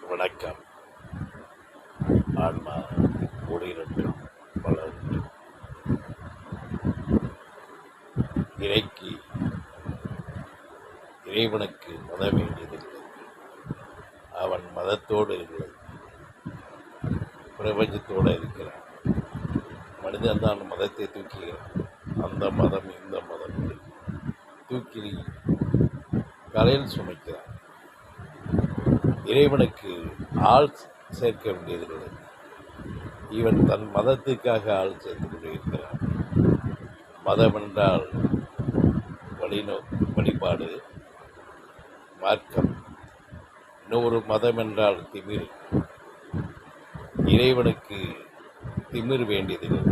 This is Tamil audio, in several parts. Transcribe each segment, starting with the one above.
வணக்கம். ஆன்மா ஒளிரட்டும், வளரட்டும். இறைக்கு இறைவனுக்கு மத வேண்டியதில்லை. அவன் மதத்தோடு இல்லை, பிரபஞ்சத்தோடு இருக்கிறான். மனிதன் தான் மதத்தை தூக்குகிறான். அந்த மதம் இந்த மதம் தூக்கி கரையில் சுமைக்கிறான். இறைவனுக்கு ஆள் சேர்க்க வேண்டியதில்லை. இவன் தன் மதத்துக்காக ஆள் சேர்த்து கொண்டிருக்கிறான். மதம் என்றால் வழிபாடு, மார்க்கம். இன்னொரு மதம் என்றால் திமிர். இறைவனுக்கு திமிர் வேண்டியதில்லை,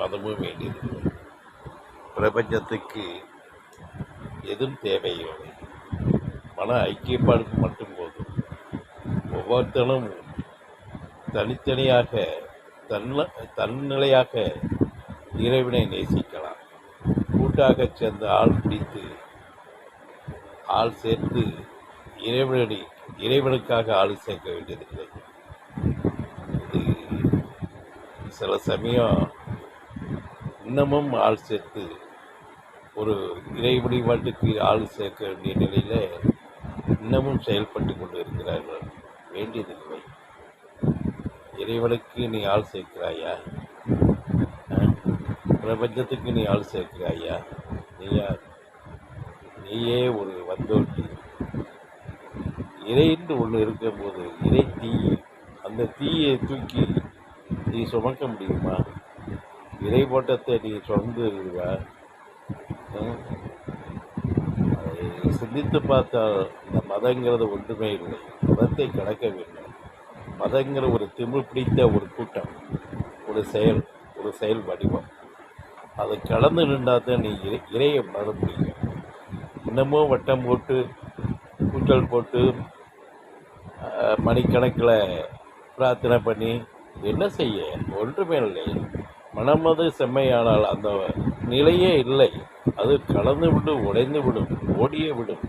மதமும் வேண்டியதில்லை. பிரபஞ்சத்துக்கு எதுவும் தேவையில்லை. மன ஐக்கியப்பாடு மட்டும் போதும். ஒவ்வொருத்தனும் தனித்தனியாக தன்னிலையாக இறைவனை நேசிக்கலாம். கூட்டாக சேர்ந்து ஆள் பிடித்து ஆள் சேர்த்து இறைவனுக்காக ஆள் சேர்க்க வேண்டியதில்லை. இது சில சமயம் இன்னமும் ஆள் சேர்த்து ஒரு இறை வழிபாட்டுக்கு ஆள் சேர்க்க வேண்டிய நிலையில் இன்னமும் செயல்பட்டு கொண்டு இருக்கிறார்கள். வேண்டியதில்லை. இறைவனுக்கு நீ ஆள் சேர்க்கிறாயா? பிரபஞ்சத்துக்கு நீ ஆள் சேர்க்கிறாயா? நீயே ஒரு வந்தோட்டி. இறைன்னு ஒன்று இருக்கும்போது இறை தீ, அந்த தீயை தூக்கி நீ சுமக்க முடியுமா? இறை போட்டத்தை நீ சுமந்து வருவா? சிந்தித்து பார்த்தால் இந்த மதங்கிறது ஒன்றுமே இல்லை. மதத்தை கடக்க வேண்டும். மதங்கிற ஒரு திமிழ் பிடித்த ஒரு கூட்டம், ஒரு செயல் வடிவம். அதை கடந்து நின்றாதான் நீ இறையை உணர முடியும். இன்னமும் வட்டம் போட்டு கூட்டல் போட்டு மணிக்கணக்கில் பிரார்த்தனை பண்ணி என்ன செய்ய? ஒன்றுமே இல்லை. மனமது செம்மையானால் அந்த நிலையே இல்லை. அது கலந்து விடும், உடைந்து விடும், ஓடியே விடும்.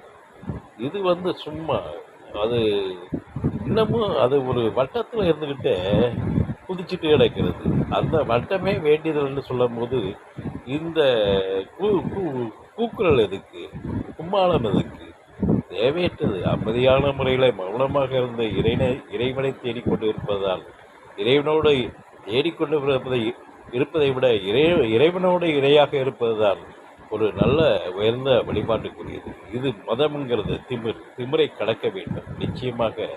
இது சும்மா அது இன்னமும் அது ஒரு வட்டத்தில் இருந்துக்கிட்டே குதிச்சுட்டு கிடக்கிறது. அந்த வட்டமே வேண்டியதில்லைன்னு சொல்லும் போது இந்த கூக்குரல் எதுக்கு? கும்மாளம் எதுக்கு? தேவையற்றது. அமைதியான முறையில் மௌனமாக இருந்த இறைவனை தேடிக்கொண்டு இருப்பதால், இறைவனோடு தேடிக்கொண்டு இருப்பதை விட இறைவனோடு இறையாக இருப்பதுதான் ஒரு நல்ல உயர்ந்த வழிபாட்டுக்குரியது. இது மதம்ங்கிறது திமிரை கடக்க வேண்டும். நிச்சயமாக